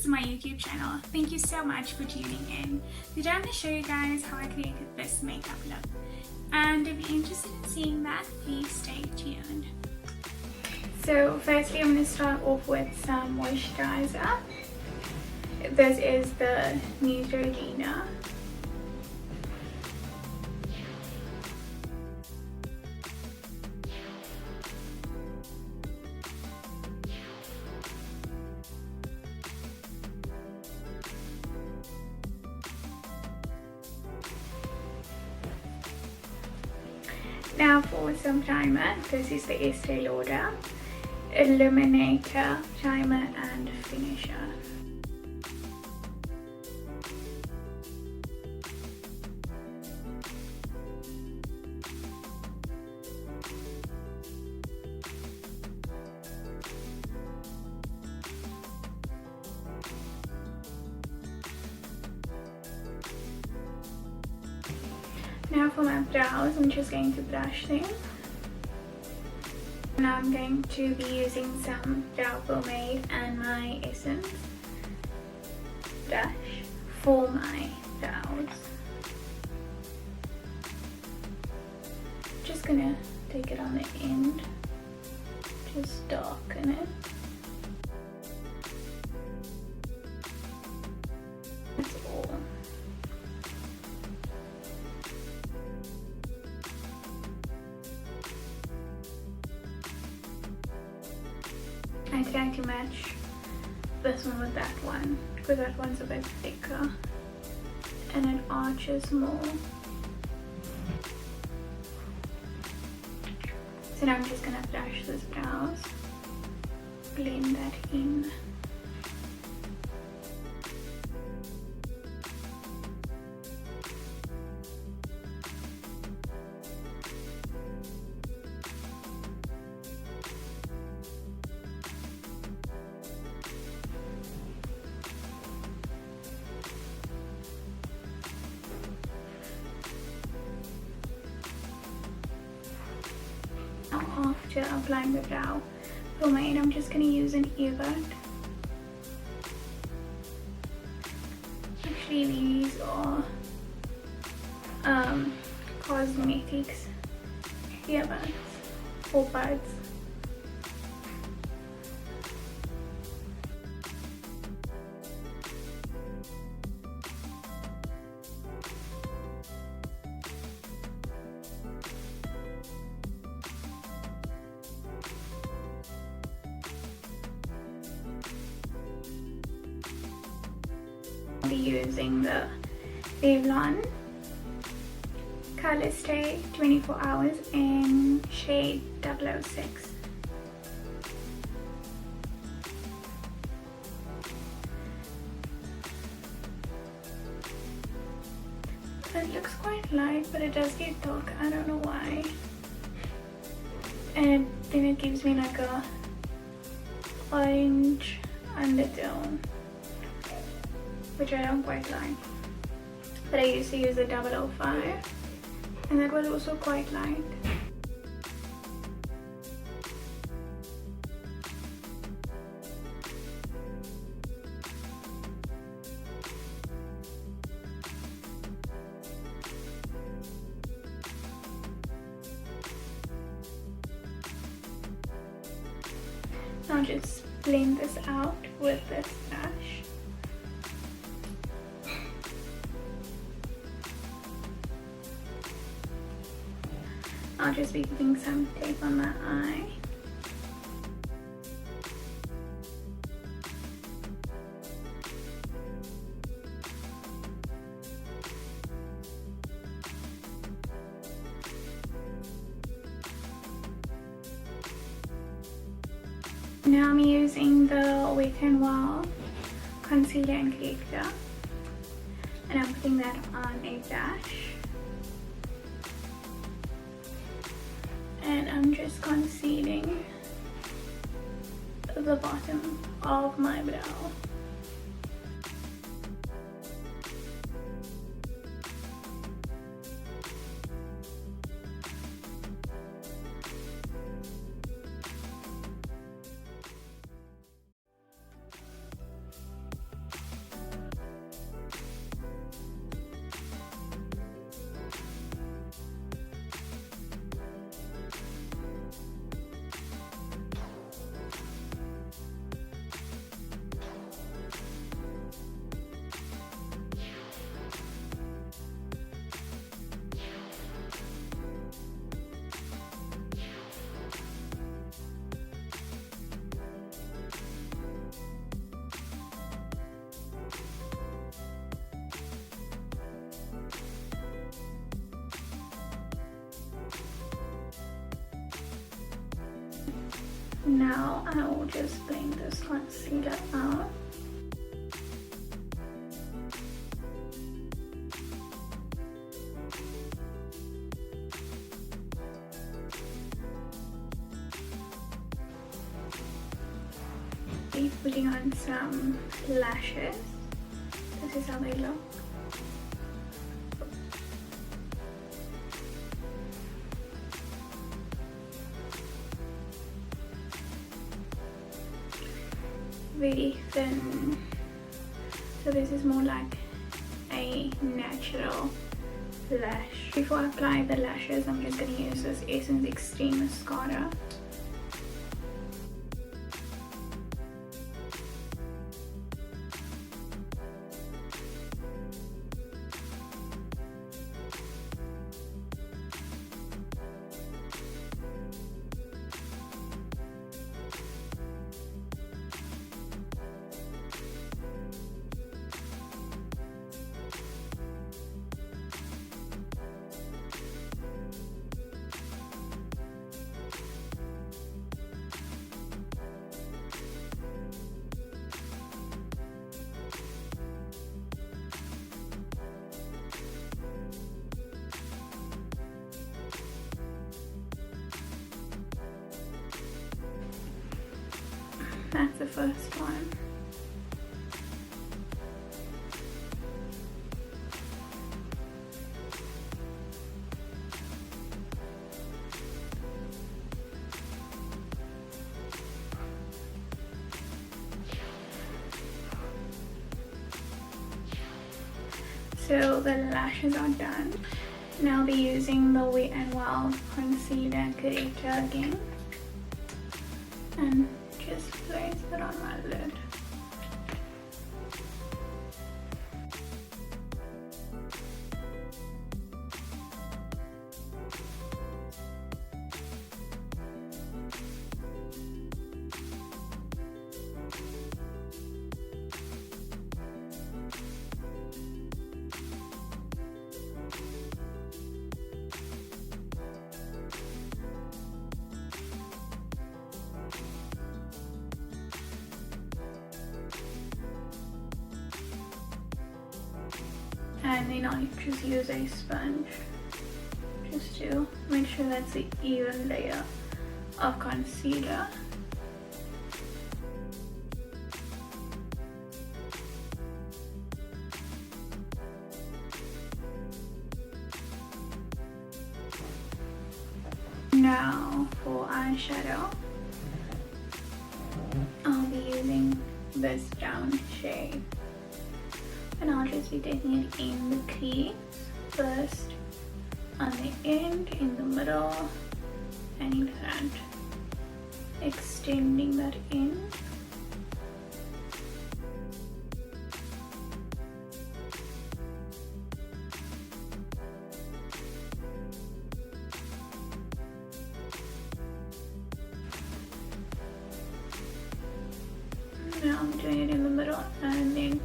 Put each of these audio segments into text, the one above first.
to my YouTube channel. Thank you so much for tuning in. Today I'm going to show you guys how I created this makeup look. And if you're interested in seeing that, please stay tuned. So firstly I'm going to start off with some moisturizer. This is the Neutrogena. Now for some primer, this is the Estee Lauder Illuminator Primer and Finisher. Now for my brows, I'm just going to brush them. Now I'm going to be using some brow pomade and my essence brush for my brows. Just gonna take it on the end, just darken it. That's all. I try to match this one with that one because that one's a bit thicker and it arches more. So now I'm just gonna brush these brows, blend that in. After applying the brow pomade, I'm just going to use an earbud. Actually, these are cosmetics earbuds or buds. I'll be using the Revlon Color Stay 24 Hours in shade 006. It looks quite light, but it does get dark. I don't know why. And then it gives me like a orange undertone, which I don't quite like. But I used to use the 005 and that was also quite light. Now just blend this out with this brush. I'll just be putting some tape on my eye. Now I'm using the Wet n Wild concealer and corrector, and I'm putting that on a brush. And I'm just concealing the bottom of my brow. Now I will just blend this concealer out. Putting on some lashes. This is how they look. Very thin. So this is more like a natural lash. Before I apply the lashes, I'm just going to use this Essence Extreme Mascara. That's the first one. So the lashes are done. Now I'll be using the Wet n Wild Concealer Corrector again. And just place it on my lid. And then I just use a sponge just to make sure that's an even layer of concealer. Now for eyeshadow, I'll be using this brown shade. And I'll just be taking it in the crease first, on the end, in the middle, and in front. Extending that in. Now I'm doing it in the middle, and then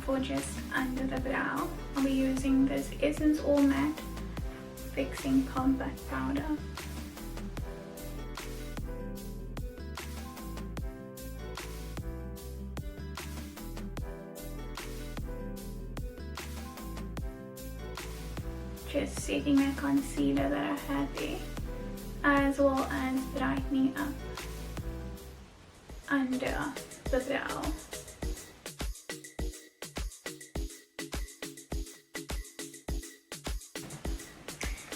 for just under the brow, I'll be using this Essence All Matte Fixing Compact Powder. Just setting my concealer that I had there, as well as brightening up under the brow.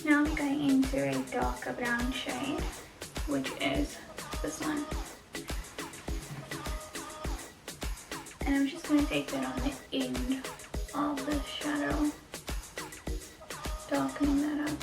Now I'm going into a darker brown shade, which is this one. And I'm just going to take that on the end of the shadow, darkening that up.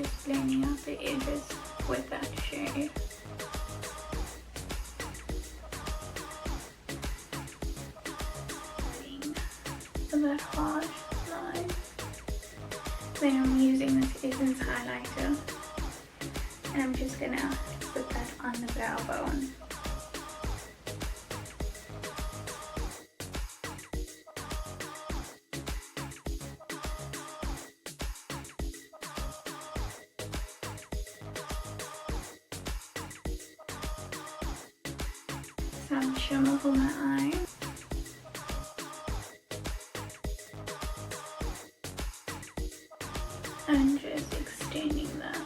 just blending out the edges with that shade. That harsh line. Then I'm using this 𝑒𝑠𝑠 highlighter, and I'm just gonna put that on the brow bone. Some shimmer for my eye. And just extending that.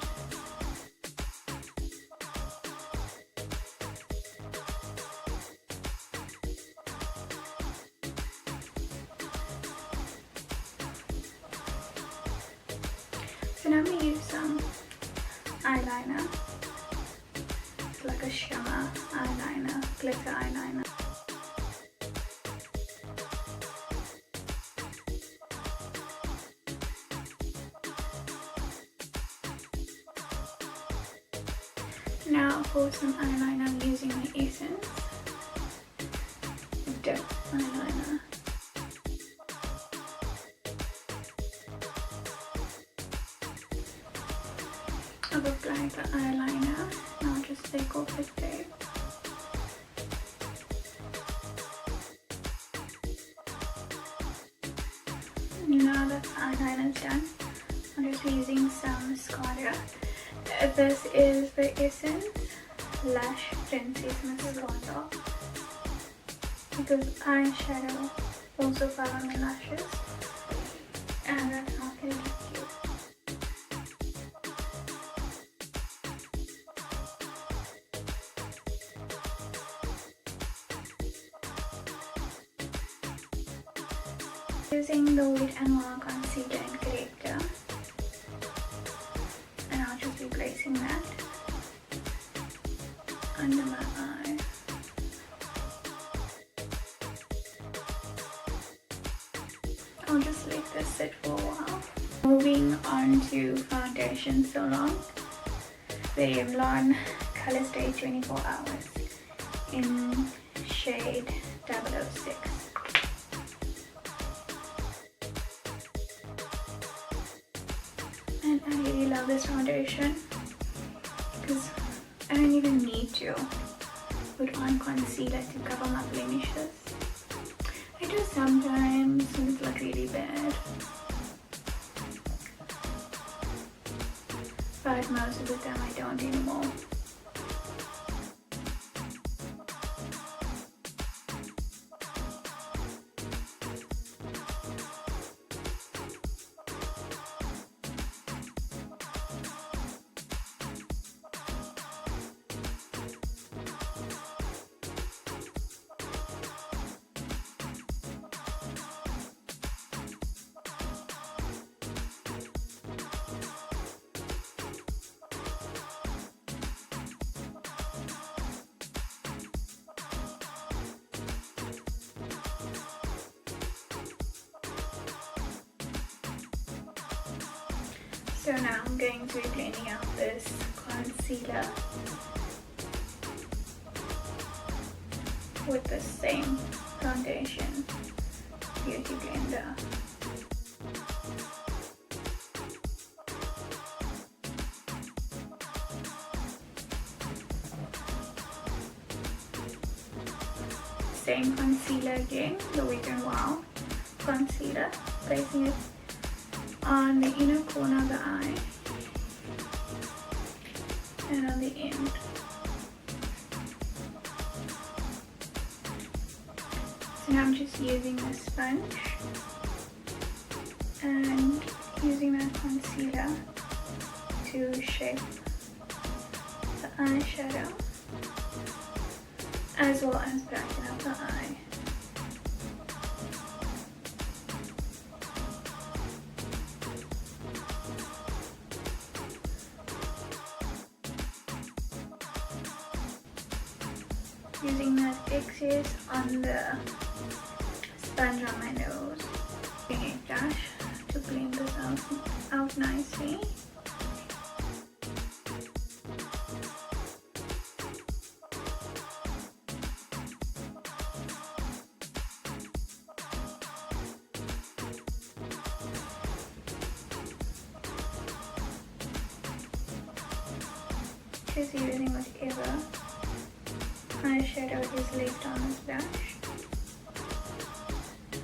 So now I'm going to use some eyeliner. It's like a shimmer eyeliner, glitter eyeliner. Now for some eyeliner, I'm using my 𝑒𝑠𝑠 Dip eyeliner. I've applied the eyeliner, now just take off the tape. Now that the eyeliner is done, I'm just using some mascara. This is the 𝑒𝑠𝑠 Lash Princess Mascara, because eyeshadow also fell on my lashes, and that's not going to be cute. Using the Wet n Wild concealer and corrector, and I'll just be placing that under my eye. I'll just let this sit for a while. Moving on to foundation so long. The Revlon Color Stay 24 Hours in shade 006. And I really love this foundation because I don't even need to put on concealer to cover my blemishes. I do sometimes when it's like really bad, but most of the time I don't anymore. So now I'm going to be blending out this concealer with the same foundation beauty blender. Same concealer again, the Wet n Wild concealer, placing it on the inner corner of the eye and on the end. So now I'm just using a sponge and using that concealer to shape the eyeshadow as well as brighten up the eye. Using that excess on the sponge on my nose, using a brush to blend this out nicely. just using whatever eyeshadow is left on this brush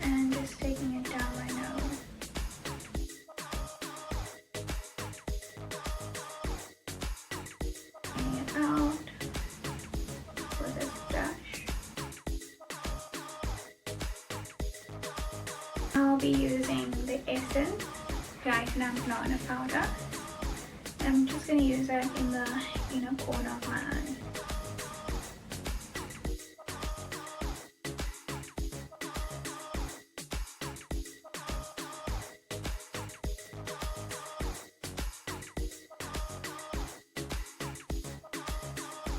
and just taking it down my nose. Taking it out with this brush. I'll be using the essence right now, not in a powder. I'm just going to use that in the inner corner of my eye.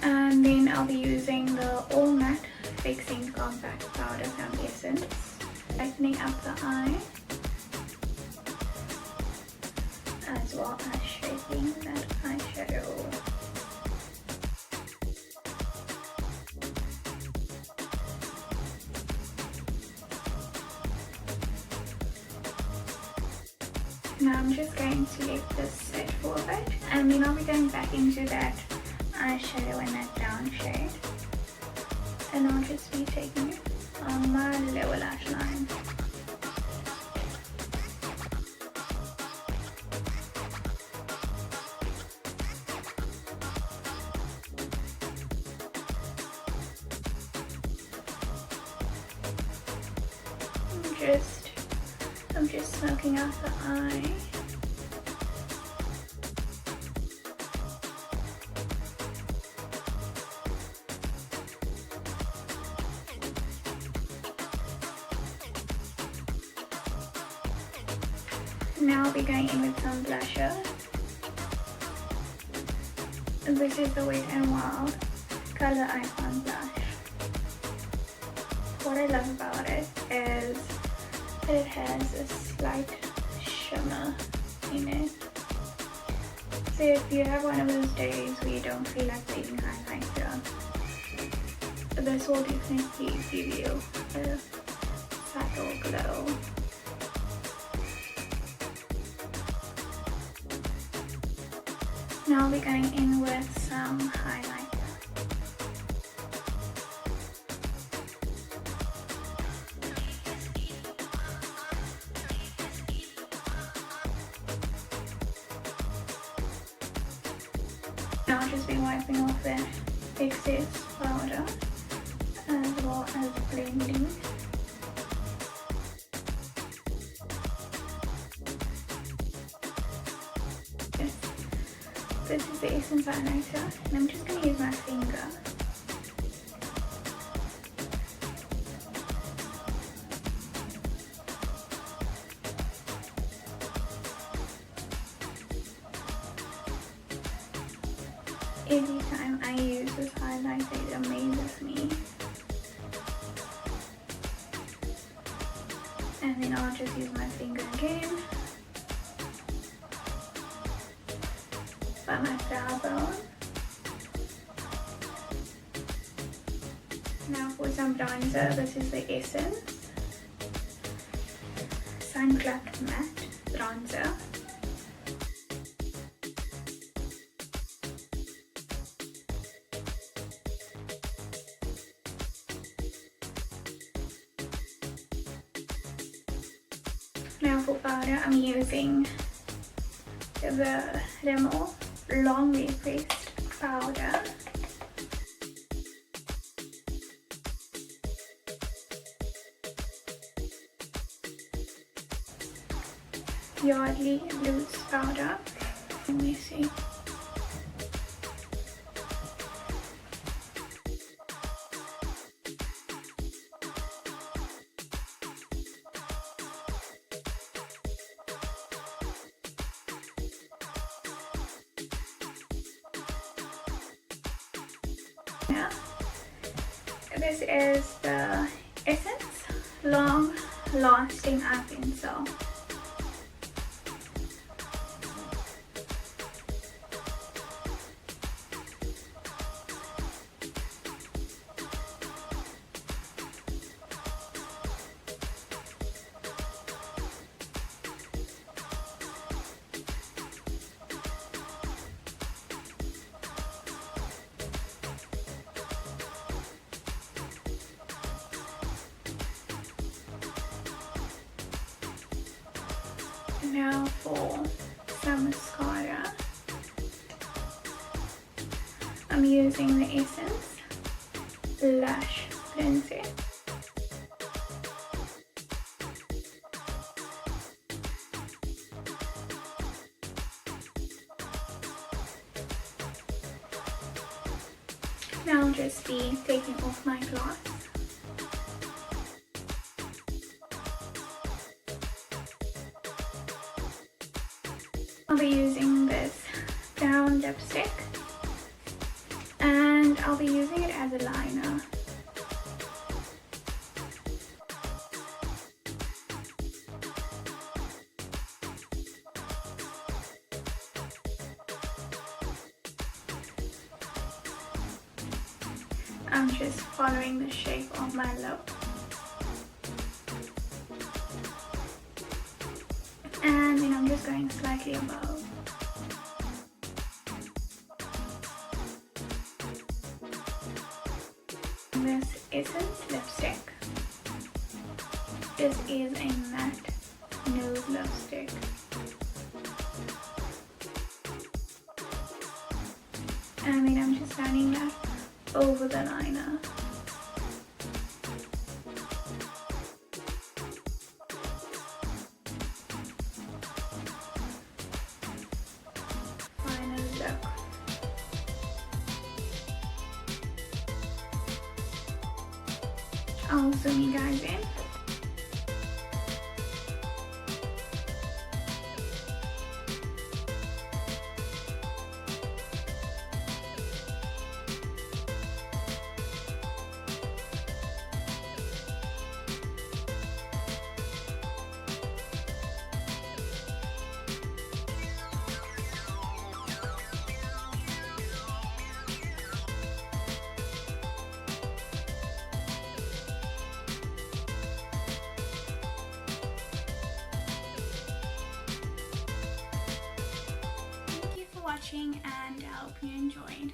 And then I'll be using the All Matte Fixing Compact Powder from Essence, lightening up the eye as well as shaping that eyeshadow. Now I'm just going to let this sit for a bit, and then I'll be going back into that eyeshadow in that brown shade, and I'll just be taking it on my lower lash line. I'm just smoking out the eye. Now I'll be going in with some blusher. This is the Wet n Wild Color Icon blush. What I love about it is that it has a slight shimmer in it. So if you have one of those days where you don't feel like leaving highlighter, this will definitely give you a subtle glow. Now I'll be going in with some highlighter. Now I'll just be wiping off the excess powder as well as blending. This is the Essence highlighter, and I'm just going to use my finger. Every time I use this highlighter, it amazes me. And then I'll just use my finger again by my brow bone. Now for some bronzer, this is the Essence Sun Clubbed Matte Bronzer. Now for powder, I'm using the Rimmel Long Way Pressed powder. Yardley Loose powder. Let me see. Yeah. This is the Essence Long Lasting Eye Pencil. Now for some mascara, I'm using the Essence Lash Pencil. Now I'll just be taking off my gloss. I'll be using this brown lipstick and I'll be using it as a liner. I'm just following the shape of my lip. And then I'm just going slightly above. This Essence lipstick. This is a matte nude lipstick. And then I'm just running that over the liner. Final look. I'll zoom you guys in. Watching, and I hope you enjoyed.